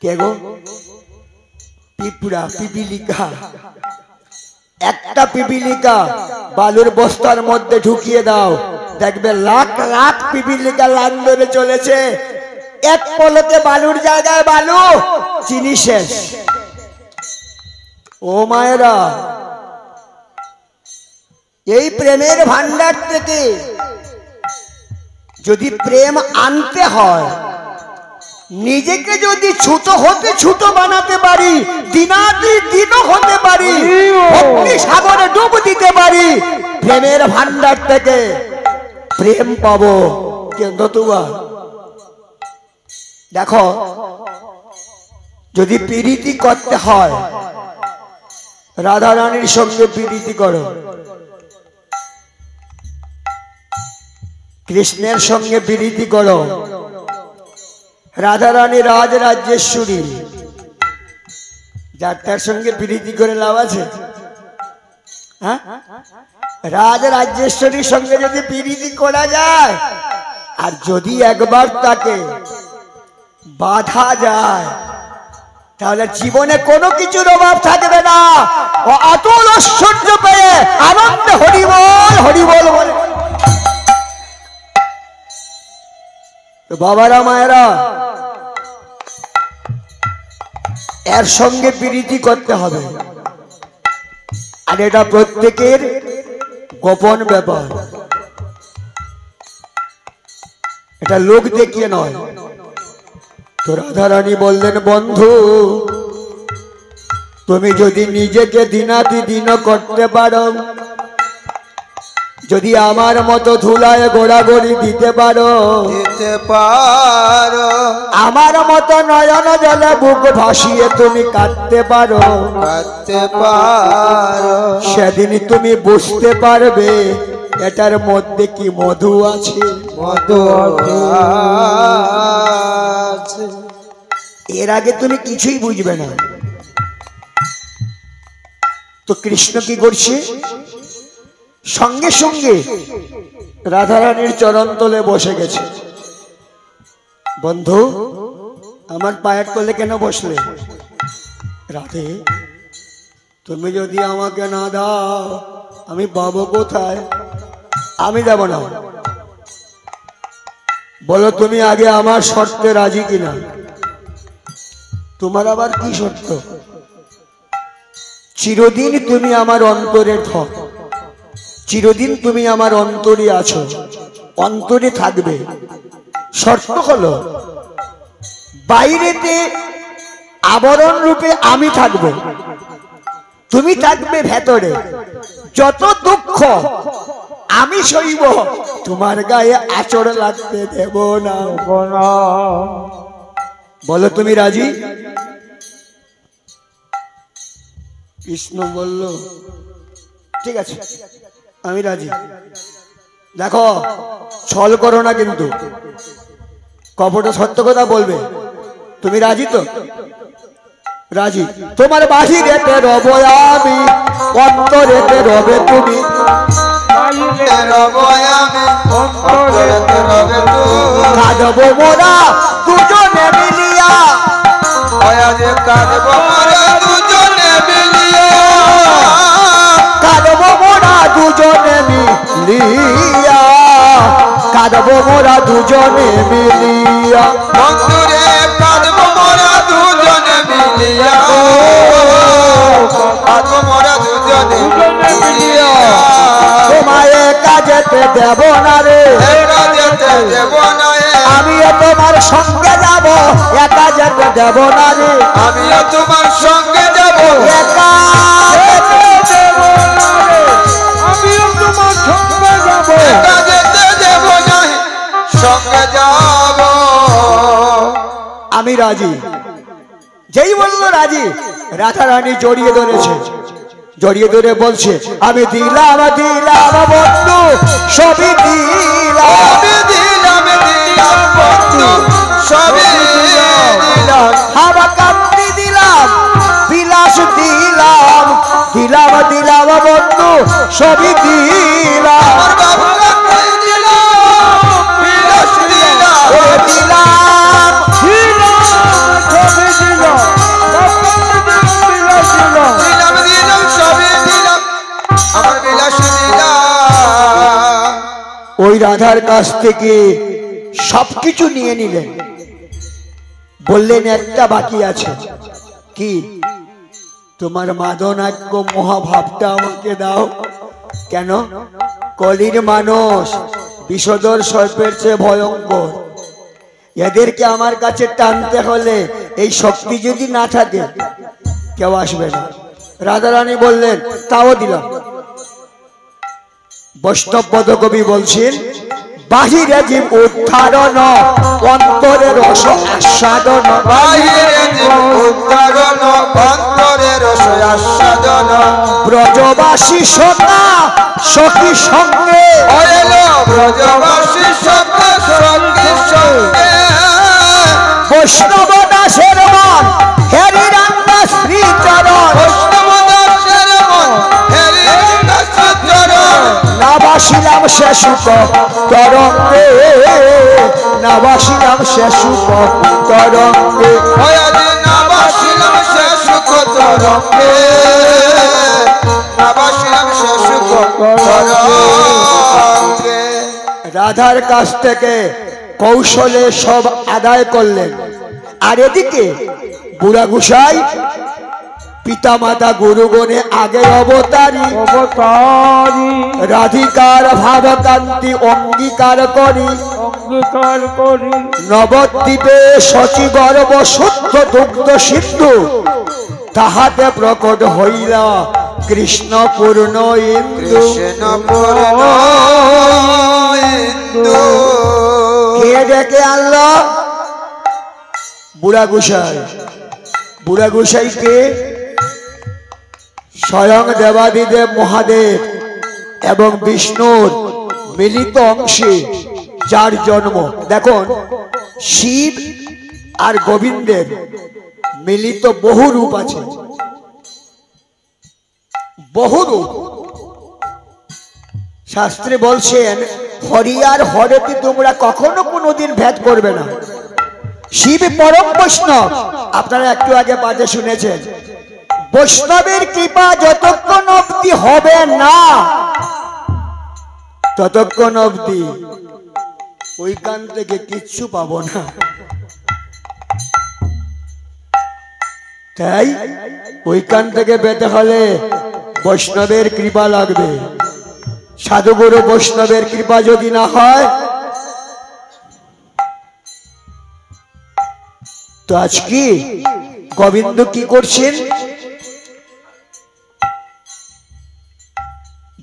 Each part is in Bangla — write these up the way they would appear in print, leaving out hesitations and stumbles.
কে গো? পিঁপড়া, পিপিলিকা। একটা পিপিলিকা বালুর বস্তার মধ্যে ঢুকিয়ে দাও, দেখবে লাখ লাখ পিপিলিকা লাইন ধরে চলেছে। এক পলকে বালুর জায়গায় বালু, চিনি শেষ। ও মায়েরা, এই প্রেমের ভান্ডার থেকে যদি প্রেম আনতে হয়, নিজেকে যদি ছোট হতে ছোট বানাতে পারি, দিন হতে পারি, ভক্তি সাগরে ডুব দিতে পারি, প্রেমের ভান্ডার থেকে প্রেম পাবো। কিন্তু তুবা দেখো, যদি প্রীতি করতে হয়, রাধা রানীর সঙ্গে প্রীতি করো, কৃষ্ণের সঙ্গে প্রীতি করো। রাধা রানী রাজ রাজেশ্বরী, যার সঙ্গে প্রীতি করে লাভ আছে? হ্যাঁ, রাজ রাজেশ্বরীর সঙ্গে যদি প্রীতি করা যায়, আর যদি একবার তাকে বাধা যায়, তাহলে জীবনে কোনো কিছুর অভাব থাকবে না। ও অতুল ঐশ্বর্য পেয়ে আনন্দে হরিবল হরিবল বলে। তো বাবারা মায়েরা, এর সঙ্গে প্রীতি করতে হবে। আর এটা প্রত্যেকের গোপন ব্যাপার, এটা লোক দেখিয়ে নয়। তো রাধা রানী বললেন, বন্ধু তুমি যদি নিজেকে দিনাতিদিন করতে পারো, যদি আমার মতো ধুলায় গোড়াগড়ি দিতে পারো, আমার মতো নয়ন জলে বুক ভাসিয়ে তুমি কাঁদতে পারো, সেদিন তুমি বুঝতে পারবে এটার মধ্যে কি মধু আছে। এর আগে তুমি কিছুই বুঝবে না। তো কৃষ্ণ কি করছে? সঙ্গে সঙ্গে রাধারানীর চরণ তলে বসে গেছে। বন্ধু, আমার পায়ের তলে কেন বসলে? রাধে, তুমি যদি আমাকে না দাও, আমি পাবো কোথায়? আমি যাব না। বলো তুমি আগে আমার শর্তে রাজি কিনা? তোমার আবার কি শর্ত? চিরদিন তুমি আমার অন্তরে থাক, চিরদিন তুমি আমার অন্তরে আছো, অন্তরে থাকবে। শর্ত হলো, বাইরেতে আবরণ রূপে আমি থাকব, তুমি থাকবে ভেতরে। যত দুঃখ আমি সইব, তোমার গায়ে আঁচড় লাগতে দেব না। বলো তুমি রাজি? কৃষ্ণ বলল, ঠিক আছে, আমি রাজি। দেখো, ছল করো না কিন্তু, কপটা সত্য কথা বলবে। তুমি রাজি তো? রাজি। তোমার বাহিরেতে রব আমি, অন্তরেতে রবে তুমি। কাঁদবো মোরা দুজনে মিলিয়া, কাঁদবো মোরা দুজনে মিলিয়া, কাঁদবো মোরা দুজনে মিলিয়া, বন্ধুরে কাঁদবো মোরা দুজনে মিলিয়া, কাঁদবো মোরা দুজনে মিলিয়া। তোমায় একা যেতে দেব না রে, একা যেতে দেব না, আমিও তোমার সঙ্গে যাব, একা যেতে দেব না রে, আমিও তোমার সঙ্গে যাব, একা যেতে দেব না রে, আমিও তোমার সঙ্গে যাব, একা যেতে দেব না, সঙ্গে যাব। আমি রাজি। যেই বলল রাজি, রাধা রানী জড়িয়ে ধরেছে, জড়িয়ে ধরে বলছে, আমি দিলাম দিলাম বন্ধু, সবই দিলাম, আমি দিলাম দিলাম বন্ধু, সবই দিলাম, হাওয়া কান্তি দিলাম, বিলাস দিলাম, দিলাম দিলাম বন্ধু, সবই দিলাম, বিলাস দিলাম, দিলাম, সবই দিলাম। আমার বিলাস লীলা। ওই রাধার কাছ থেকে সবকিছু নিয়ে নিলেন, বললেন একটা বাকি আছে। কি? তোমার মাদনাক্য মহাভাবটা আমাকে দাও। কেন? কলির মানুষ বিষধর সর্পের চেয়ে ভয়ঙ্কর, এদেরকে আমার কাছে টানতে হলে এই শক্তি যদি না থাকে কেউ আসবে না। রাধারানী বললেন তাও দিলাম। বৈষ্ণব পদকবি বলছেন বাহিরে জীব উদ্ধারণ অন্তরে রস আস্বাদন, বাহিরে জীব উদ্ধারণ অন্তরে রস আস্বাদন। ব্রজবাসী সখা সখী সঙ্গে এলো ব্রজবাসী সখা সঙ্গে সঙ্গে। বৈষ্ণব দাসের মন হেরি রাঙ্গা শ্রীচরণ, বৈষ্ণব দাসের মন হেরি রাঙ্গা শ্রীচরণ। না বাসিলাম সে সুখ তরঙ্গে, না বাসিলাম সে সুখ তরঙ্গে, না বাসিলাম সে সুখ তরঙ্গে, না বাসিলাম সে সুখ তরঙ্গে। রাধার কাছ থেকে কৌশলে সব আদায় করলেন। আর এদিকে বুড়া গুসাই পিতা মাতা গুরুগণে আগে অবতারী রাধিকার ভাবকান্তি অঙ্গীকার করি নবদ্বীপে শচী গর্ব শুদ্ধ দুগ্ধ সিন্ধু, তাহাতে প্রকট হইলা কৃষ্ণ পূর্ণ ইন্দু। কৃষ্ণ পূর্ণ ইন্দু। কে ডেকে আনলো? বুড়া গুসাই। বুড়া গুসাইকে স্বয়ং দেবাদিদেব মহাদেব এবং বিষ্ণুর মিলিত অংশে যার জন্ম। দেখুন শিব আর গোবিন্দের মিলিত বহু রূপ আছে, বহু রূপ। শাস্ত্রে বলছেন হরি আর হরেতে তোমরা কখনো কোনোদিন ভেদ করবে না। শিব পরম বৈষ্ণব, আপনারা একটু আগে পাঠে শুনেছেন। বৈষ্ণবের কৃপা যতক্ষণ অবধি হবে না ততক্ষণ অবধি ওইখান থেকে কিচ্ছু পাবো না। তাই ওইখান থেকে পেতে হলে বৈষ্ণবের কৃপা লাগবে। সাধুগুরু বৈষ্ণবের কৃপা যদি না হয় তো আজ কি গোবিন্দ কি করছেন?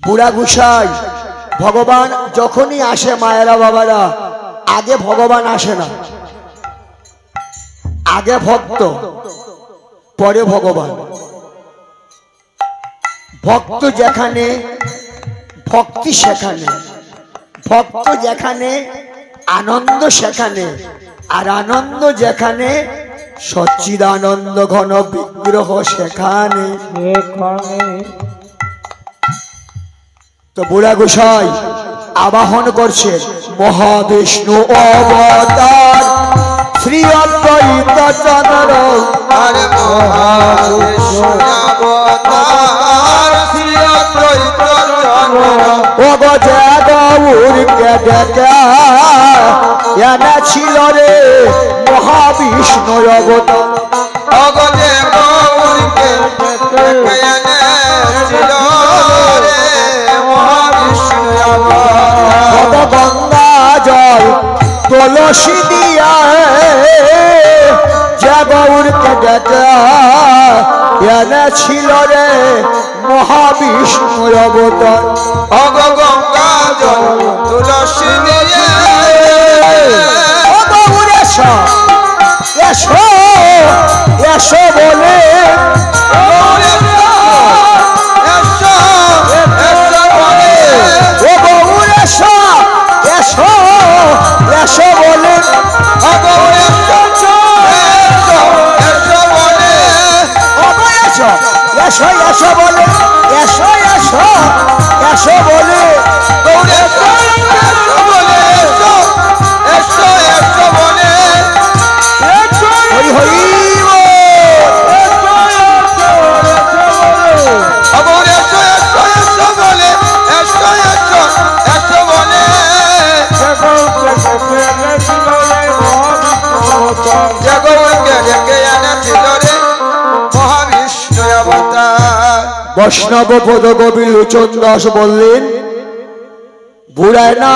বুড়া গুসাই ভগবান যখনই আসে মায়েরা বাবারা, আগে ভগবান আসে না, আগে ভক্ত পরে ভগবান। ভক্ত যেখানে ভক্তি সেখানে, ভক্ত যেখানে আনন্দ সেখানে, আর আনন্দ যেখানে সচ্চিদানন্দ ঘন বিগ্রহ সেখানে। তো বুড়া গোসাই আবাহন করছেন মহাবিষ্ণু অবতার শ্রী অদ্বৈত চন্দ্র। আরে মহাবিষ্ণু অবতার শ্রী অদ্বৈত চন্দ্র। ও গজে গৌরকে ডেকে এনেছিল রে মহাবিষ্ণু অবতার। অগজে গৌরকে ডেকে এনেছিল রে মহাবিষ্ণু অবতার। গঙ্গা জল তুলসী দিয়া যে গৌরকে ডেকে এনেছিল রে মহাবিষ্ণু অবতার। অগ গঙ্গা জল তুলসী দিয়ে ও গৌর এসো এসো এসো বলে ও গৌর এসো এসো এসো বলে এসো এসো বলে এসো এসো এসো বলে হরি হরি বৈষ্ণব পদকবি লোচন দাস বললেন, বুড়ায় না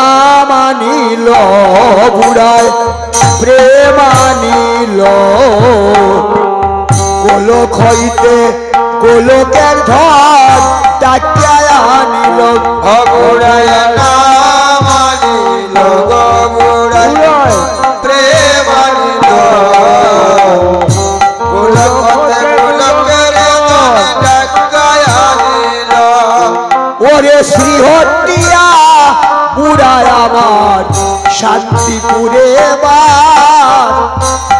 মানিল, বুড়ায় প্রেম আনিল, গোলক হইতে গোলকের ধর ডাকিয়া আনিল। বুড়ায় না মানিল গো বুড়ায় প্রেম আনিল, গোলক হতে গোলকের ধর ডাকিয়া আনিল। ওরে শ্রীহট্টিয়া বুড়ায় আমার শান্তিপুরে বাস,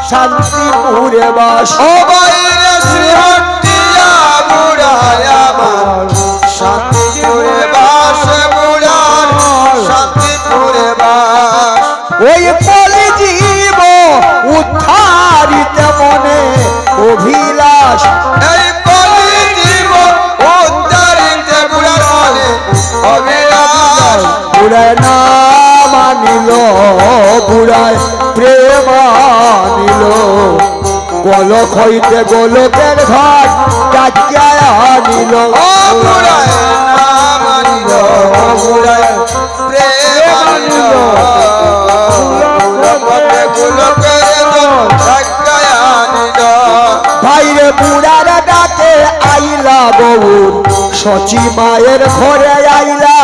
শান্তিপুরে বাস। ও বাইরে শ্রীহট্টিয়া বুড়ায় আমার শান্তিপুরে বাস, বুড়ার শান্তিপুরে বাস। ওই কলি জীব উদ্ধারিত মনে অভিলাষ, এই কলি জীব উদ্ধারিতে বুড়ার মনে অভিলাষ। বুড়ায় না মানিল, বুড়ায় প্রেম আনিল, গোলক হইতে গোলকের ঘর ডাকিয়া আনিল। ও বুড়ায় না মানিল, বুড়ায় প্রেম আনিল, গোলক হতে গোলকের ধর ডাকিয়া আনিল। ভাইরে বুড়ার ডাকে আইলা বউর, সচি মায়ের ঘরে আইলা,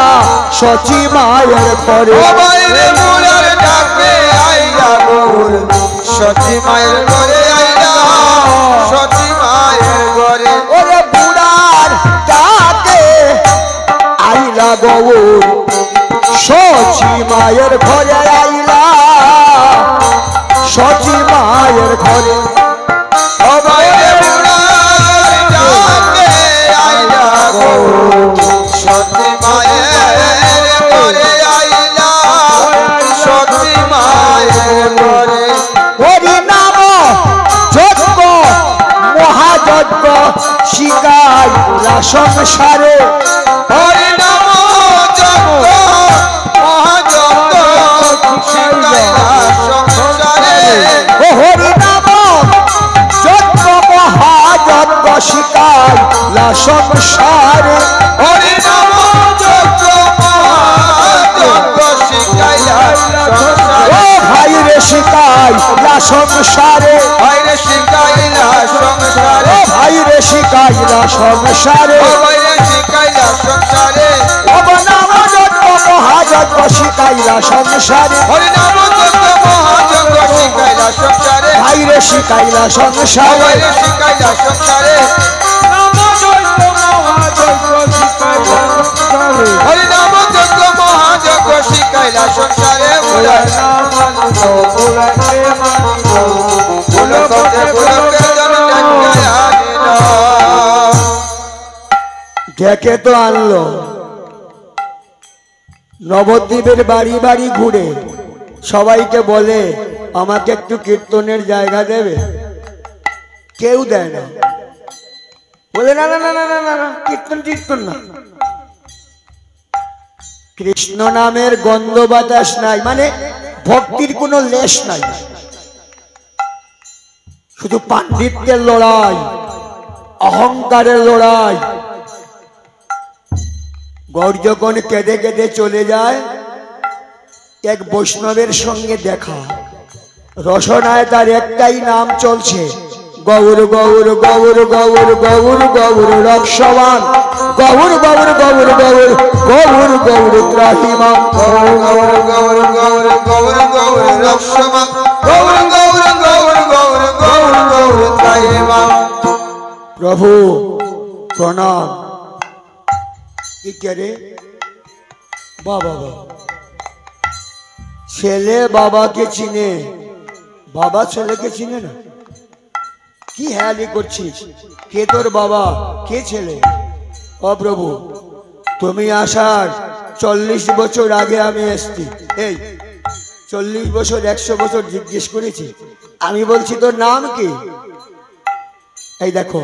সচি মায়ের ঘরে। ও বাইরে বুড়ার ডাকে আইলা গৌর, সতী মায়ের ঘরে আইলা, সতী মায়ের ঘরে। ওরে বুড়ার ডাকে আইলা বউর, সচি মায়ের ঘরে আইলা, সচি মায়ের ঘরে। ও বাইরে বুড়ার ডাকে আইলা গৌর, সতী মায়ের ঘরে আইলা, সতী মায়ের ঘরে। হরি নাম যজ্ঞ মহাযজ্ঞ শিকাইলা সংসারে, হরি নাম যজ্ঞ মহাযজ্ঞ শিখাইলা সংসারে। ও হরি নাম যজ্ঞ মহাযজ্ঞ শিকাইলা সংসারে। হরি নাম যজ্ঞ মহাযজ্ঞ শিখাইলা সংসারে। ও ভাই রে শিকাইলা সংসারে, বাইরে শিখাইলা সংসারে, ও ভাই রে শিকাইলা সংসারে। ও বাইরে শিখাইলা সংসারে। অবনাম যজ্ঞ মহাযজ্ঞ শিকাইলা সংসারে, হরি নাম যজ্ঞ মহাযজ্ঞ শিখাইলা সংসারে, ভাই রে শিকাইলা ও সংসারে। বাইরে শিখাইলা সংসারে। হরি নাম যজ্ঞ মহাযজ্ঞ শিখাইলা সংসারে। গোলক হতে গোলকের ধর ডাকিয়া আনিল। ডেকে তো আনলো, নবদ্বীপের বাড়ি বাড়ি ঘুরে সবাইকে বলে আমাকে একটু কীর্তনের জায়গা দেবে, কেউ দেয় না, বলে না না না না না না না, কীর্তন কীর্তন না। কৃষ্ণ নামের গন্ধ বাতাস নাই, মানে ভক্তির কোনো লেশ নাই, শুধু পাণ্ডিত্যের লড়াই, অহংকারের লড়াই। গৌর যখন কেঁদে কেঁদে চলে যায়, এক বৈষ্ণবের সঙ্গে দেখা, রসনায় তার একটাই নাম চলছে, গৌর গৌর গৌর গৌর গৌর গৌর রক্ষমান, গৌর গৌর গৌর গৌর গৌর গৌর ত্রাহিমাম। গৌর গৌর গৌর গৌর গৌর গৌর রক্ষমা, গৌর গৌর গৌর গৌর গৌর গৌর ত্রাহিমাম। প্রভু প্রণাম। কি করে বাবা, ছেলে বাবাকে চিনে, বাবা ছেলেকে চিনে না, কি হেয়ালি করছিস? কে তোর বাবা, কে ছেলে? ও প্রভু, তুমি আসার 40 বছর আগে আমি এসছি। এই 40 বছর 100 বছর জিজ্ঞেস করেছি, আমি বলছি তোর নাম কি? এই দেখো,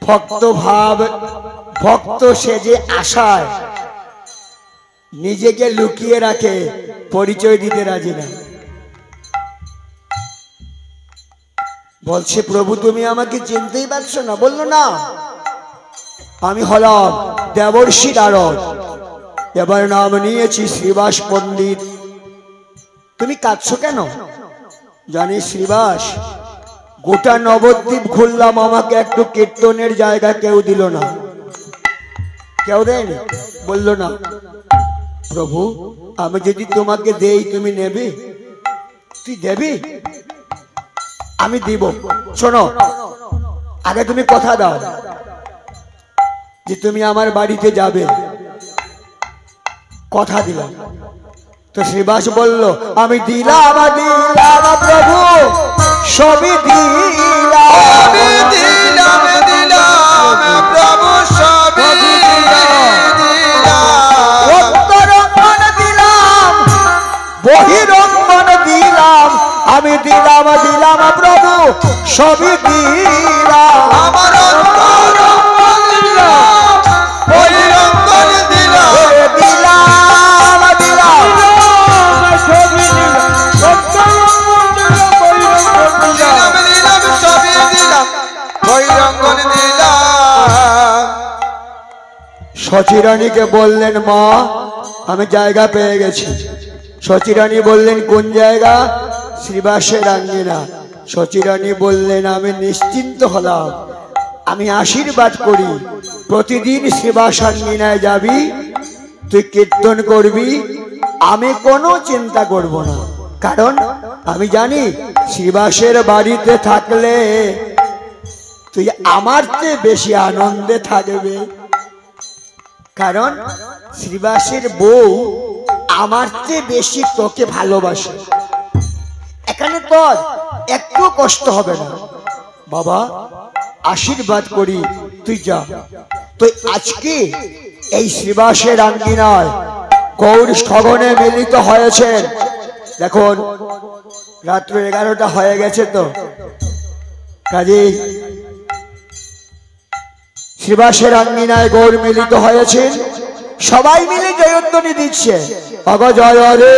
ভক্ত ভাব, ভক্ত সেজে আসায় নিজেকে লুকিয়ে রাখে, পরিচয় দিতে রাজি না। বলছে প্রভু তুমি আমাকে চিনতেই পারছো না? বললো না, আমি হলাম দেবর্ষি নারদ, এবার নাম নিয়েছি শ্রীবাস পণ্ডিত। তুমি কাঁদছো কেন? জানি শ্রীবাস, গোটা নবদ্বীপ ঘুরলাম, আমাকে একটু কীর্তনের জায়গা কেউ দিল না। কেউ দেয়নি, বললো না। প্রভু, আমি যদি তোমাকে দেই তুমি নেবে? তুই দেবি? আমি দিব। শোনো, আগে তুমি কথা দাও যে তুমি আমার বাড়িতে যাবে। কথা দিলাম। তো শ্রীবাস বলল, আমি দিলাম দিলাম প্রভু, সবই দিলাম। আমি দিলাম দিলাম প্রভু, সবই দিলাম। অন্তরঙ্গন দিলাম, বহিরঙ্গন দিলাম, আমি দিলাম দিলাম প্রভু, সবই দিলাম। আমার অন্তরঙ্গন দিলাম, বহিরঙ্গন দিলাম। দিলাম দিলাম, দিলাম দিলাম সবই দিলাম, বহিরঙ্গন দিলাম। সচিরানীকে বললেন, মা আমি জায়গা পেয়ে গেছি। সচিরানী বললেন, কোন জায়গা? শ্রীবাসের আঙ্গিনা। সচিরানী বললেন, আমি নিশ্চিন্ত হলাম, আমি আশীর্বাদ করি, প্রতিদিন শ্রীবাস আঙ্গিনায় যাবি, তুই কীর্তন করবি, আমি কোনো চিন্তা করব না। কারণ আমি জানি শ্রীবাসের বাড়িতে থাকলে তুই আমার চেয়ে বেশি আনন্দে থাকবে। কারণ শ্রীবাসের বউ আমার চেয়ে বেশি তোকে ভালোবাসে, এখানে তোর একটু কষ্ট হবে না। বাবা আশীর্বাদ করি, তুই যা। তো আজকে এই শ্রীবাসের আঙ্গিনায় গৌর সগনে মিলিত হয়েছেন। দেখুন রাত্র 11টা হয়ে গেছে, তো কাজেই শ্রীবাসের আঙ্গিনায় গৌর মিলিত হয়েছেন। সবাই মিলে জয়ধ্বনি দিচ্ছে, অগ জয় রে